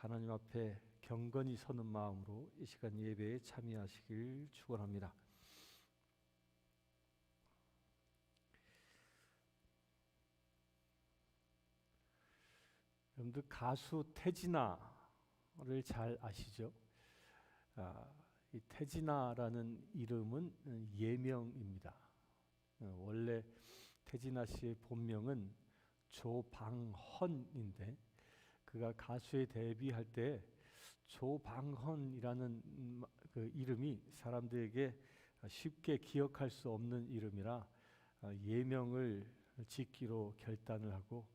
하나님 앞에 경건히 서는 마음으로 이 시간 예배에 참여하시길 축원합니다. 여러분들 가수 태진아를 잘 아시죠? 이 태진아라는 이름은 예명입니다. 원래 태진아 씨의 본명은 조방헌인데 그가 가수에 데뷔할 때 조방헌이라는 그 이름이 사람들에게 쉽게 기억할 수 없는 이름이라 예명을 짓기로 결단을 하고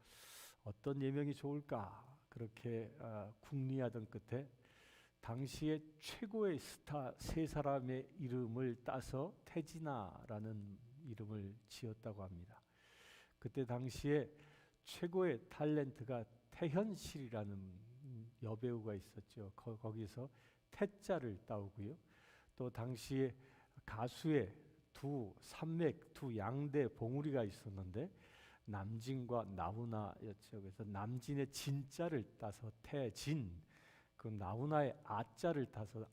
어떤 예명이 좋을까 그렇게 궁리하던 끝에 당시에 최고의 스타 세 사람의 이름을 따서 태진아라는 이름을 지었다고 합니다. 그때 당시에 최고의 탤런트가 태현실이라는 여배우가 있었죠. 거기서 태자를 따오고요. 또 당시에 가수의 두 산맥, 두 양대 봉우리가 있었는데 남진과 나훈아였죠. 그래서 남진의 진자를 따서 태진, 그 나훈아의 아자를 따서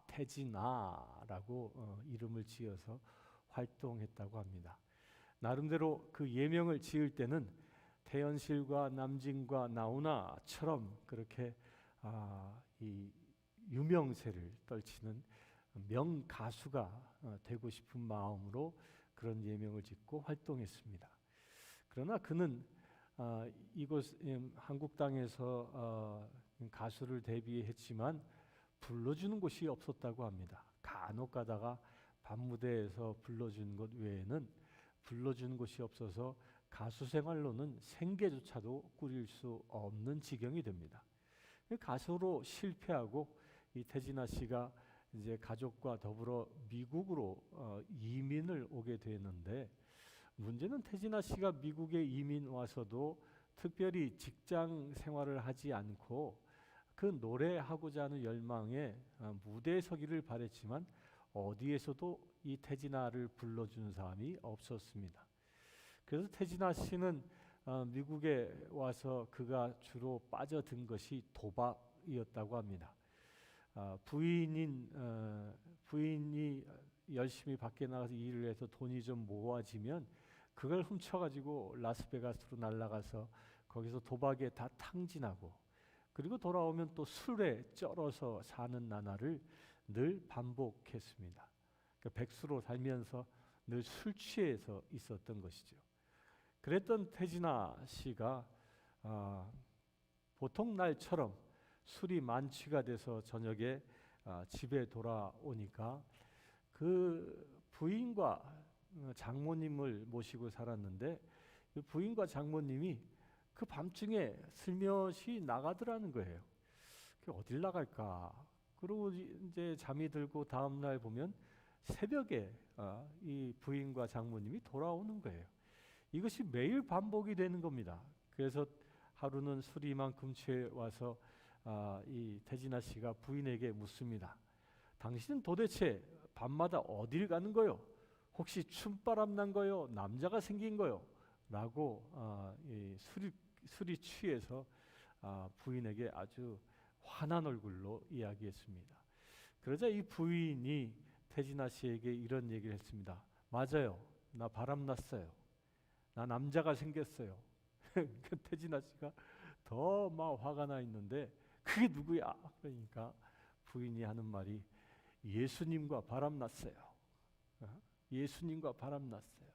태진아라고 이름을 지어서 활동했다고 합니다. 나름대로 그 예명을 지을 때는 태연실과 남진과 나훈아처럼 그렇게 이 유명세를 떨치는 명가수가 되고 싶은 마음으로 그런 예명을 짓고 활동했습니다. 그러나 그는 이곳 한국 땅에서 가수를 데뷔했지만 불러주는 곳이 없었다고 합니다. 간혹 가다가 밤무대에서 불러주는 것 외에는 불러주는 곳이 없어서 가수 생활로는 생계조차도 꾸릴 수 없는 지경이 됩니다. 가수로 실패하고 이 태진아 씨가 이제 가족과 더불어 미국으로 이민을 오게 되는데 문제는 태진아 씨가 미국에 이민 와서도 특별히 직장 생활을 하지 않고 그 노래하고자 하는 열망에 무대에 서기를 바랬지만 어디에서도 이 태진아를 불러주는 사람이 없었습니다. 그래서 태진아 씨는 미국에 와서 그가 주로 빠져든 것이 도박이었다고 합니다. 부인이 열심히 밖에 나가서 일을 해서 돈이 좀 모아지면 그걸 훔쳐가지고 라스베가스로 날아가서 거기서 도박에 다 탕진하고 그리고 돌아오면 또 술에 쩔어서 사는 나날을 늘 반복했습니다. 그러니까 백수로 살면서 늘 술 취해서 있었던 것이죠. 그랬던 태진아 씨가 보통 날처럼 술이 만취가 돼서 저녁에 집에 돌아오니까 그 부인과 장모님을 모시고 살았는데 그 부인과 장모님이 그 밤중에 슬며시 나가더라는 거예요. 어딜 나갈까? 그리고 이제 잠이 들고 다음 날 보면 새벽에 이 부인과 장모님이 돌아오는 거예요. 이것이 매일 반복이 되는 겁니다. 그래서 하루는 술이 이만큼 취해 와서 이 태진아 씨가 부인에게 묻습니다. 당신은 도대체 밤마다 어딜 가는 거요? 혹시 춤바람 난 거요? 남자가 생긴 거요? 라고 술이 취해서 부인에게 아주 화난 얼굴로 이야기했습니다. 그러자 이 부인이 태진아 씨에게 이런 얘기를 했습니다. 맞아요. 나 바람 났어요. 나 남자가 생겼어요. 태진아 씨가 더 막 화가 나 있는데 그게 누구야? 그러니까 부인이 하는 말이 예수님과 바람 났어요. 예수님과 바람 났어요.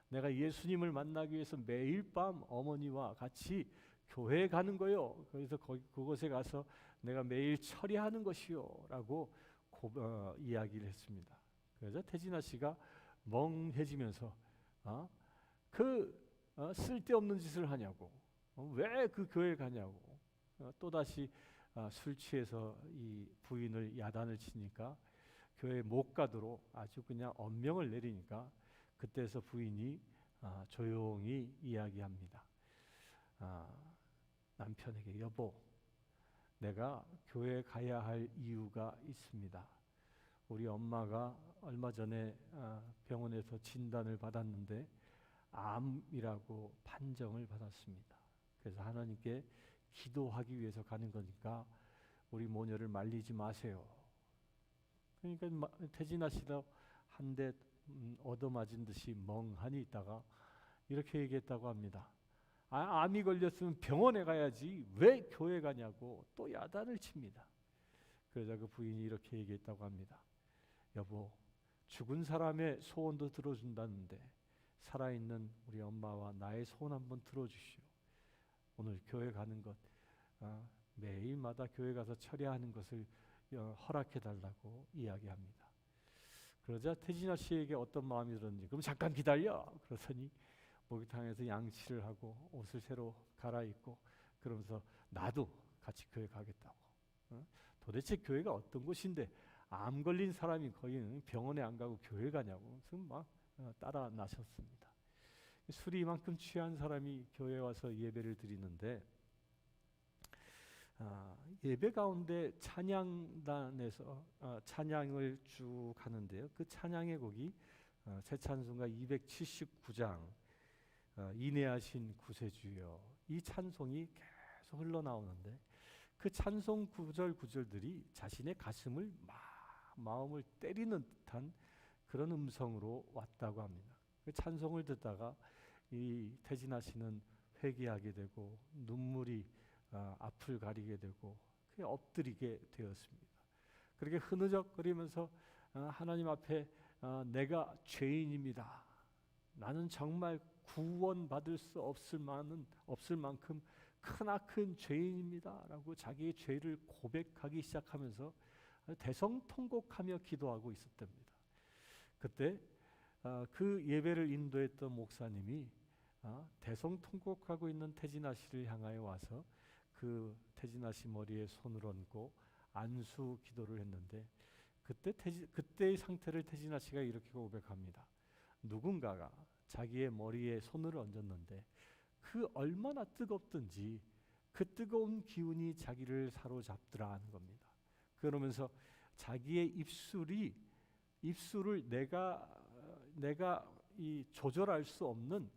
내가 예수님을 만나기 위해서 매일 밤 어머니와 같이 교회에 가는 거요. 그래서 그곳에 가서 내가 매일 처리하는 것이요. 라고 이야기를 했습니다. 그래서 태진아 씨가 멍해지면서 쓸데없는 짓을 하냐고, 왜 그 교회에 가냐고, 또다시 술 취해서 이 부인을 야단을 치니까 교회에 못 가도록 아주 그냥 엄명을 내리니까 그때서 부인이 조용히 이야기합니다. 남편에게 여보, 내가 교회에 가야 할 이유가 있습니다. 우리 엄마가 얼마 전에 병원에서 진단을 받았는데 암이라고 판정을 받았습니다. 그래서 하나님께 기도하기 위해서 가는 거니까 우리 모녀를 말리지 마세요. 그러니까 태진아씨도 한 대 얻어맞은 듯이 멍하니 있다가 이렇게 얘기했다고 합니다. 암이 걸렸으면 병원에 가야지 왜 교회 가냐고 또 야단을 칩니다. 그러자 그 부인이 이렇게 얘기했다고 합니다. 여보, 죽은 사람의 소원도 들어준다는데 살아있는 우리 엄마와 나의 소원 한번 들어주시오. 오늘 교회 가는 것, 매일마다 교회 가서 철야하는 것을 허락해달라고 이야기합니다. 그러자 태진아 씨에게 어떤 마음이 들었는지, 그럼 잠깐 기다려. 그러더니 목욕탕에서 양치를 하고 옷을 새로 갈아입고 그러면서 나도 같이 교회 가겠다고. 도대체 교회가 어떤 곳인데 암 걸린 사람이 거의 병원에 안 가고 교회 가냐고. 그래서 막 따라 나섰습니다. 술이 이만큼 취한 사람이 교회에 와서 예배를 드리는데 예배 가운데 찬양단에서 찬양을 쭉 하는데요. 그 찬양의 곡이 새 찬송가 279장 인내하신 구세주여, 이 찬송이 계속 흘러나오는데 그 찬송 구절들이 자신의 가슴을 마음을 때리는 듯한 그런 음성으로 왔다고 합니다. 그 찬송을 듣다가 이 태진아 씨는 회개하게 되고 눈물이 앞을 가리게 되고 엎드리게 되었습니다. 그렇게 흐느적거리면서 하나님 앞에 내가 죄인입니다. 나는 정말 구원받을 수 없을 만큼 크나큰 죄인입니다. 라고 자기의 죄를 고백하기 시작하면서 대성통곡하며 기도하고 있었답니다. 그때 그 예배를 인도했던 목사님이 대성통곡하고 있는 태진아 씨를 향하여 와서 그 태진아 씨 머리에 손을 얹고 안수 기도를 했는데 그때의 상태를 태진아 씨가 이렇게 고백합니다. 누군가가 자기의 머리에 손을 얹었는데 그 얼마나 뜨겁든지 그 뜨거운 기운이 자기를 사로잡더라 하는 겁니다. 그러면서 자기의 입술을 내가 조절할 수 없는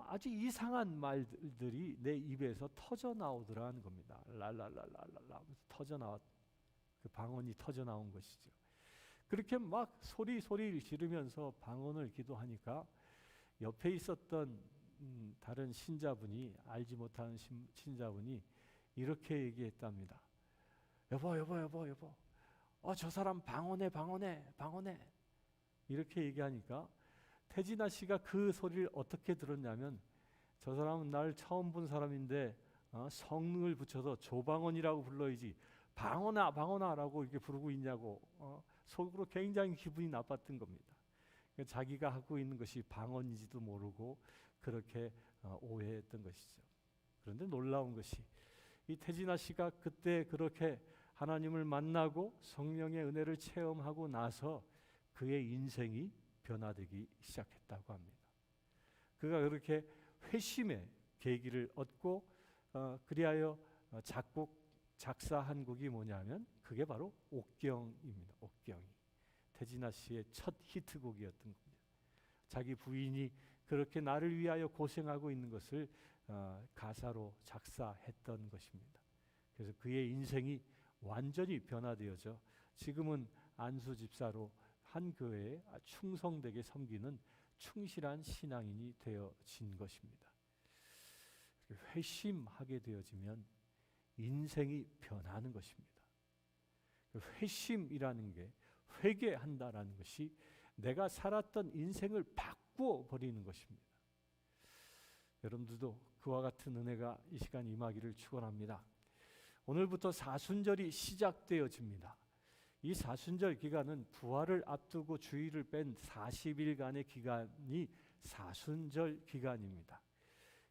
아주 이상한 말들이 내 입에서 터져 나오더라 하는 겁니다. 랄랄랄랄랄라 하면서 터져 나왔, 그 방언이 터져 나온 것이죠. 그렇게 막 소리를 지르면서 방언을 기도하니까 옆에 있었던 다른 신자분이, 알지 못하는 신자분이 이렇게 얘기했답니다. 여보, 저 사람 방언해. 이렇게 얘기하니까 태진아 씨가 그 소리를 어떻게 들었냐면, 저 사람은 날 처음 본 사람인데 성을 붙여서 조방언이라고 불러야지 방언아라고 이렇게 부르고 있냐고 속으로 굉장히 기분이 나빴던 겁니다. 자기가 하고 있는 것이 방언인지도 모르고 그렇게 오해했던 것이죠. 그런데 놀라운 것이 이 태진아 씨가 그때 그렇게 하나님을 만나고 성령의 은혜를 체험하고 나서 그의 인생이 변화되기 시작했다고 합니다. 그가 그렇게 회심의 계기를 얻고 그리하여 작사한 곡이 뭐냐면 그게 바로 옥경입니다. 옥경이 태진아 씨의 첫 히트곡이었던 겁니다. 자기 부인이 그렇게 나를 위하여 고생하고 있는 것을 가사로 작사했던 것입니다. 그래서 그의 인생이 완전히 변화되어져 지금은 안수 집사로 한 교회에 충성되게 섬기는 충실한 신앙인이 되어진 것입니다. 회심하게 되어지면 인생이 변하는 것입니다. 회심이라는 게, 회개한다라는 것이 내가 살았던 인생을 바꾸어 버리는 것입니다. 여러분들도 그와 같은 은혜가 이 시간 임하기를 축원합니다. 오늘부터 사순절이 시작되어집니다. 이 사순절 기간은 부활을 앞두고 주일을 뺀 40일간의 기간이 사순절 기간입니다.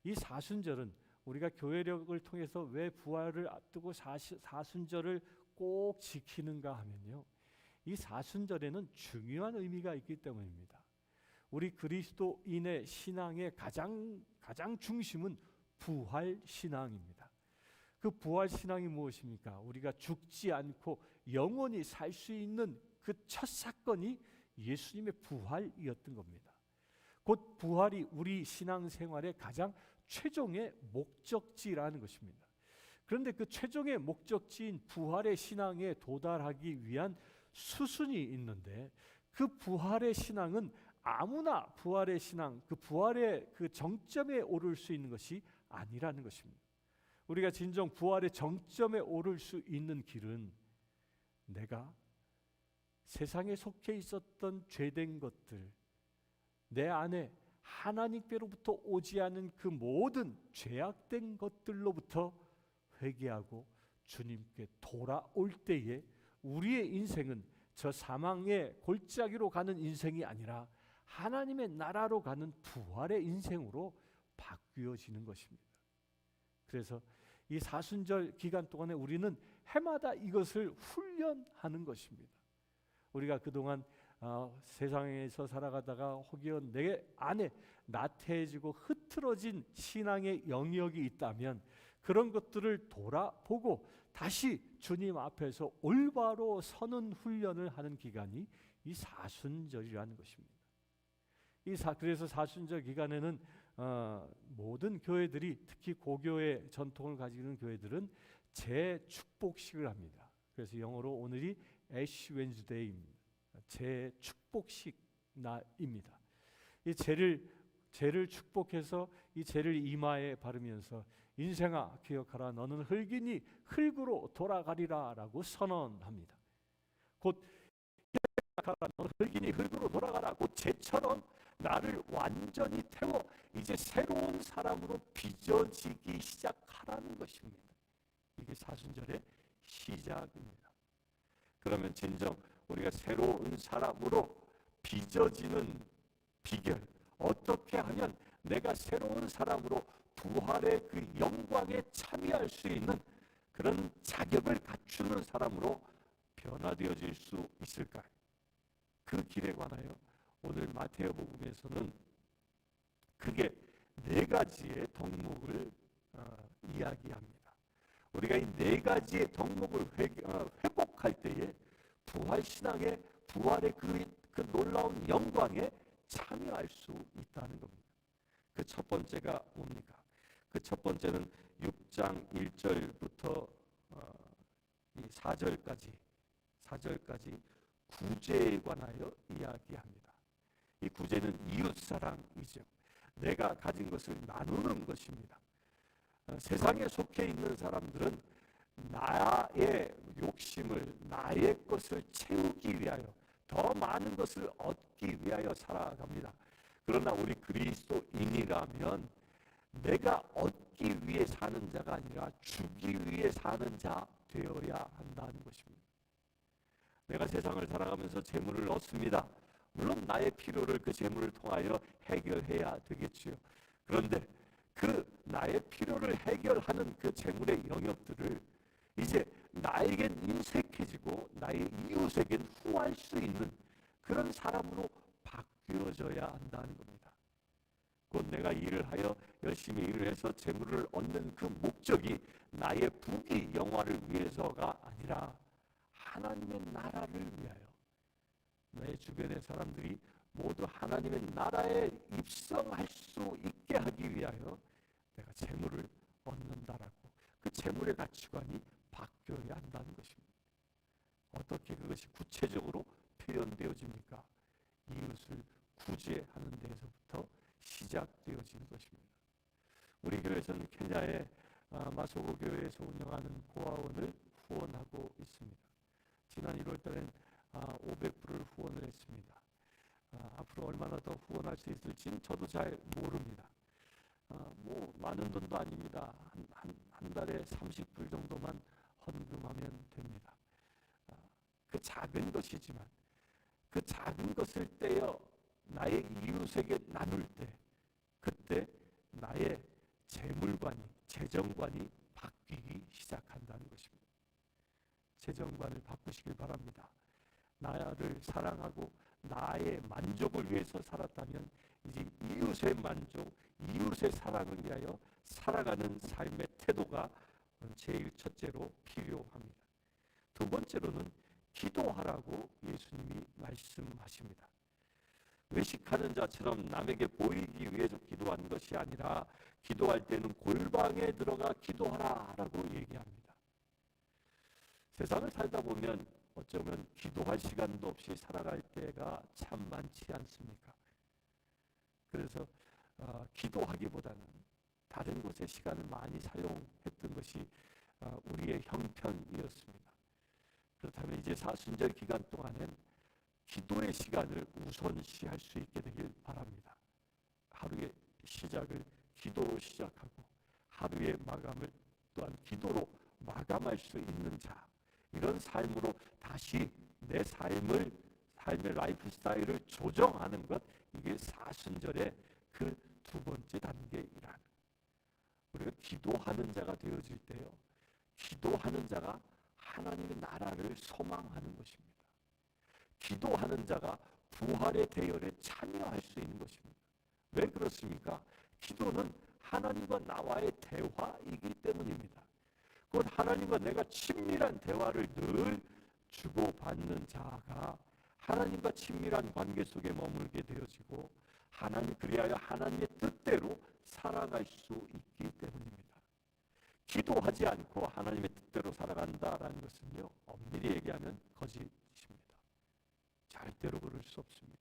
이 사순절은 우리가 교회력을 통해서 왜 부활을 앞두고 사순절을 꼭 지키는가 하면요, 이 사순절에는 중요한 의미가 있기 때문입니다. 우리 그리스도인의 신앙의 가장 중심은 부활 신앙입니다. 그 부활 신앙이 무엇입니까? 우리가 죽지 않고 영원히 살 수 있는 그 첫 사건이 예수님의 부활이었던 겁니다. 곧 부활이 우리 신앙생활의 가장 최종의 목적지라는 것입니다. 그런데 그 최종의 목적지인 부활의 신앙에 도달하기 위한 수순이 있는데, 그 부활의 신앙은 아무나 부활의 신앙, 그 부활의 그 정점에 오를 수 있는 것이 아니라는 것입니다. 우리가 진정 부활의 정점에 오를 수 있는 길은 내가 세상에 속해 있었던 죄된 것들, 내 안에 하나님께로부터 오지 않은 그 모든 죄악된 것들로부터 회개하고 주님께 돌아올 때에 우리의 인생은 저 사망의 골짜기로 가는 인생이 아니라 하나님의 나라로 가는 부활의 인생으로 바뀌어지는 것입니다. 그래서 이 사순절 기간 동안에 우리는 해마다 이것을 훈련하는 것입니다. 우리가 그동안 세상에서 살아가다가 혹여 내 안에 나태해지고 흐트러진 신앙의 영역이 있다면 그런 것들을 돌아보고 다시 주님 앞에서 올바로 서는 훈련을 하는 기간이 이 사순절이라는 것입니다. 그래서 사순절 기간에는 모든 교회들이, 특히 고교의 전통을 가지고 있는 교회들은 재축복식을 합니다. 그래서 영어로 오늘이 애쉬 웬즈데이입니다. 재축복식 날입니다. 이 재를 축복해서 이 재를 이마에 바르면서 인생아 기억하라, 너는 흙이니 흙으로 돌아가리라 라고 선언합니다. 곧 기억하라, 너는 흙이니 흙으로 돌아가라, 곧 재처럼 나를 완전히 태워 이제 새로운 사람으로 빚어지기 시작하라는 것입니다. 이게 사순절의 시작입니다. 그러면 진정 우리가 새로운 사람으로 빚어지는 비결, 어떻게 하면 내가 새로운 사람으로 부활의 그 영광에 참여할 수 있는 그런 자격을 갖추는 사람으로 변화되어질 수 있을까요? 그 길에 관하여 오늘 마태복음에서는 크게 4가지의 덕목을 이야기합니다. 우리가 이 4가지의 덕목을 회복할 때에 부활신앙의 부활의 그 놀라운 영광에 참여할 수 있다는 겁니다. 그 첫 번째가 뭡니까? 그 첫 번째는 6장 1절부터 4절까지 구제에 관하여 이야기합니다. 이 구제는 이웃사랑이죠. 내가 가진 것을 나누는 것입니다. 세상에 속해 있는 사람들은 나의 욕심을, 나의 것을 채우기 위하여, 더 많은 것을 얻기 위하여 살아갑니다. 그러나 우리 그리스도인이라면 내가 얻기 위해 사는 자가 아니라 주기 위해 사는 자 되어야 한다는 것입니다. 내가 세상을 살아가면서 재물을 얻습니다. 물론 나의 필요를 그 재물을 통하여 해결해야 되겠지요. 그런데 그 나의 필요를 해결하는 그 재물의 영역들을 이제 나에겐 인색해지고 나의 이웃에겐 후할 수 있는 그런 사람으로 바뀌어져야 한다는 겁니다. 곧 내가 일을 하여 열심히 일을 해서 재물을 얻는 그 목적이 나의 부귀 영화를 위해서가 아니라 하나님의 나라를 위하여, 내 주변의 사람들이 모두 하나님의 나라에 입성할 수 있게 하기 위하여 내가 재물을 얻는다라고 그 재물의 가치관이 바뀌어야 한다는 것입니다. 어떻게 그것이 구체적으로 표현되어집니까? 이웃을 구제하는 데에서부터 시작되어지는 것입니다. 우리 교회에서는 케냐의 마소고 교회에서 운영하는 고아원을 후원하고 있습니다. 지난 1월 달엔 500불을 후원을 했습니다. 앞으로 얼마나 더 후원할 수 있을지는 저도 잘 모릅니다. 뭐 많은 돈도 아닙니다. 한 달에 30불 정도만 헌금하면 됩니다. 그 작은 것이지만 그 작은 것을 떼어 나의 이웃에게 나눌 때, 그때 나의 재물관이, 재정관이 바뀌기 시작한다는 것입니다. 재정관을 바꾸시길 바랍니다. 나를 사랑하고 나의 만족을 위해서 살았다면 이제 이웃의 만족, 이웃의 사랑을 위하여 살아가는 삶의 태도가 제일 첫째로 필요합니다. 두 번째로는 기도하라고 예수님이 말씀하십니다. 외식하는 자처럼 남에게 보이기 위해서 기도하는 것이 아니라 기도할 때는 골방에 들어가 기도하라 라고 얘기합니다. 세상을 살다 보면 어쩌면 기도할 시간도 없이 살아갈 때가 참 많지 않습니까? 그래서 기도하기보다는 다른 곳에 시간을 많이 사용했던 것이 우리의 형편이었습니다. 그렇다면 이제 사순절 기간 동안엔 기도의 시간을 우선시할 수 있게 되길 바랍니다. 하루의 시작을 기도로 시작하고 하루의 마감을 또한 기도로 마감할 수 있는 자, 이런 삶으로 다시 내 삶의 라이프 스타일을 조정하는 것, 이게 사순절의 그 두 번째 단계이란, 우리가 기도하는 자가 되어질 때요, 기도하는 자가 하나님의 나라를 소망하는 것입니다. 기도하는 자가 부활의 대열에 참여할 수 있는 것입니다. 왜 그렇습니까? 기도는 하나님과 나와의 대화이기 때문입니다. 곧 하나님과 내가 친밀한 대화를 늘 주고받는 자가 하나님과 친밀한 관계 속에 머물게 되어지고, 그리하여 하나님의 뜻대로 살아갈 수 있기 때문입니다. 기도하지 않고 하나님의 뜻대로 살아간다라는 것은요, 엄밀히 얘기하면 거짓입니다. 절대로 그럴 수 없습니다.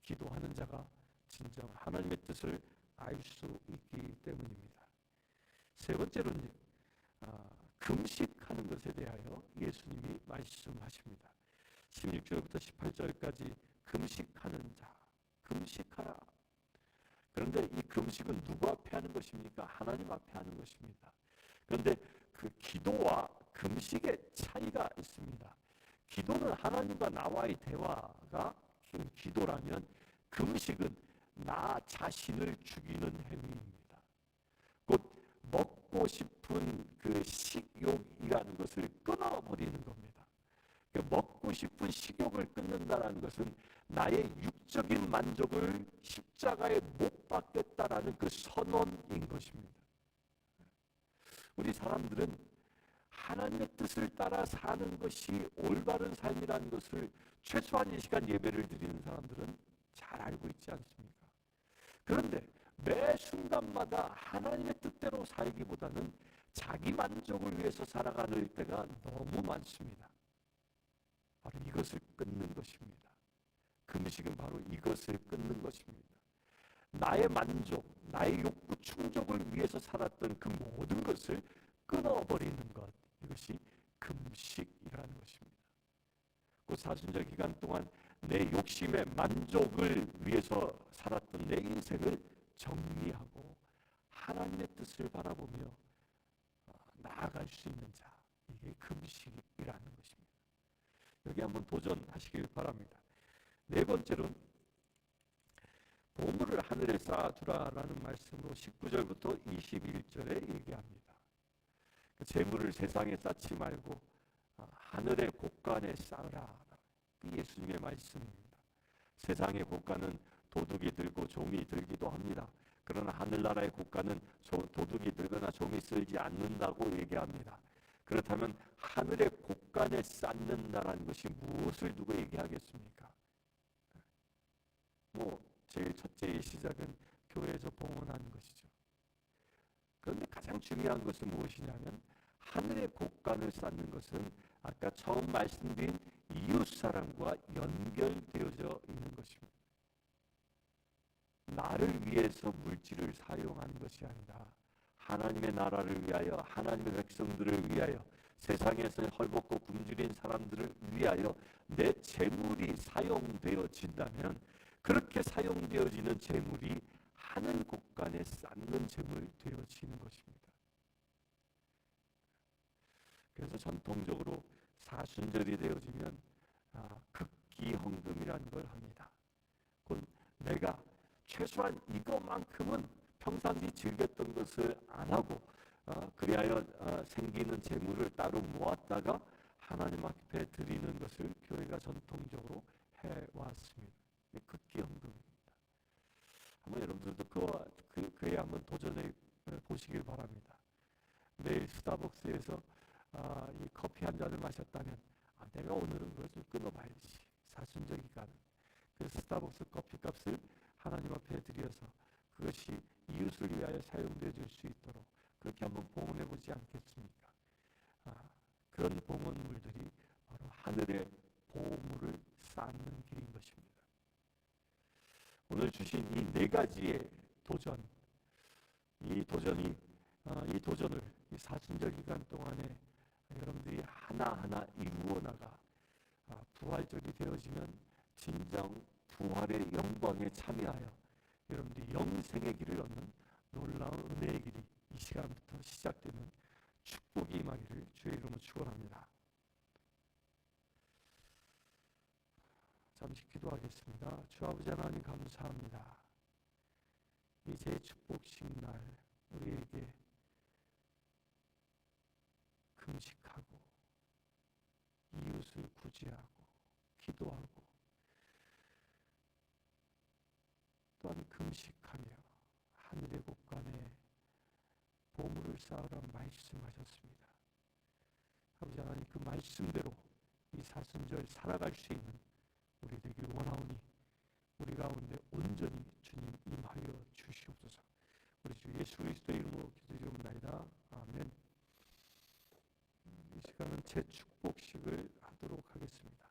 기도하는 자가 진정 하나님의 뜻을 알 수 있기 때문입니다. 세 번째로는 금식하는 것에 대하여 예수님이 말씀하십니다. 16절부터 18절까지 금식하는 자, 금식하라. 그런데 이 금식은 누구 앞에 하는 것입니까? 하나님 앞에 하는 것입니다. 그런데 그 기도와 금식의 차이가 있습니다. 기도는 하나님과 나와의 대화가 기도라면, 금식은 나 자신을 죽이는 행위입니다. 곧 먹고 싶은 그 식욕이라는 것을 끊어버리는 겁니다. 먹고 싶은 식욕을 끊는다는 것은 나의 육적인 만족을 십자가에 못 박겠다라는 그 선언인 것입니다. 우리 사람들은 하나님의 뜻을 따라 사는 것이 올바른 삶이라는 것을 최소한 이 시간 예배를 드리는 사람들은 잘 알고 있지 않습니까? 그런데 매 순간마다 하나님의 뜻대로 살기보다는 자기 만족을 위해서 살아가는 때가 너무 많습니다. 바로 이것을 끊는 것입니다. 금식은 바로 이것을 끊는 것입니다. 나의 만족, 나의 욕구 충족을 위해서 살았던 그 모든 것을 끊어버리는 것, 이것이 금식이라는 것입니다. 그 사순절 기간 동안 내 욕심의 만족을 위해서 살았던 내 인생을 정리하고 하나님의 뜻을 바라보며 나아갈 수 있는 자, 이게 금식이라는 것입니다. 여기 한번 도전하시길 바랍니다. 네 번째로는 보물을 하늘에 쌓아두라라는 말씀으로 19절부터 21절에 얘기합니다. 재물을 세상에 쌓지 말고 하늘의 곳간에 쌓으라. 예수님의 말씀입니다. 세상의 곳간은 도둑이 들고 종이 들기도 합니다. 그러나 하늘나라의 곳간은 도둑이 들거나 종이 쓸지 않는다고 얘기합니다. 그렇다면 하늘의 곳간에 쌓는다라는 것이 무엇을 두고 얘기하겠습니까? 제일 첫째의 시작은 교회에서 봉헌하는 것이죠. 그런데 가장 중요한 것은 무엇이냐면, 하늘의 곳간을 쌓는 것은 아까 처음 말씀드린 이웃사랑과 연결되어져 있는 것입니다. 나를 위해서 물질을 사용하는 것이 아니라 하나님의 나라를 위하여, 하나님의 백성들을 위하여, 세상에서 헐벗고 굶주린 사람들을 위하여 내 재물이 사용되어진다면, 그렇게 사용되어지는 재물이 하늘 곳간에 쌓는 재물 되어지는 것입니다. 그래서 전통적으로 사순절이 되어지면 극기헌금이라는 걸 합니다. 곧 내가 최소한 이것만큼은 평상시 즐겼던 것을 안 하고 그리하여 생기는 재물을 따로 모았다가 하나님 앞에 드리는 것을 교회가 전통적으로 해왔습니다. 극기헌금입니다. 한번 여러분들도 그에 한번 도전해 보시길 바랍니다. 내일 스타벅스에서 이 커피 한 잔을 마셨다면 내가 오늘은 그걸 좀 끊어봐야지. 사순절 기간 그 스타벅스 커피값을 하나님 앞에 드려서 그것이 이웃을 위하여 사용되어 줄 수 있도록 그렇게 한번 봉헌해 보지 않겠습니까? 그런 봉헌물들이 바로 하늘의 보물을 쌓는 길인 것입니다. 오늘 주신 이 네 가지의 도전, 이 도전을 이 사순절 기간 동안에 여러분들이 하나하나 이루어 나가 부활절이 되어지면 진정 부활의 영광에 참여하여 여러분들이 영생의 길을 얻는 놀라운 은혜의 길이 이 시간부터 시작되는 축복이 임하기를 주의 이름으로 축원합니다. 잠시 기도하겠습니다. 주 아버지 하나님 감사합니다. 이제 축복식 날 우리에게 금식하고 이웃을 구제하고 기도하고 또한 금식하며 하늘의 곳간에 보물을 쌓으라 말씀하셨습니다. 아버지 하나님 그 말씀대로 이 사순절 살아갈 수 있는 우리 되길 원하오니 우리 가운데 온전히 주님 임하여 주시옵소서. 우리 주 예수 그리스도의 이름으로 기도드리옵나이다. 아멘. 이 시간은 제 축복식을 하도록 하겠습니다.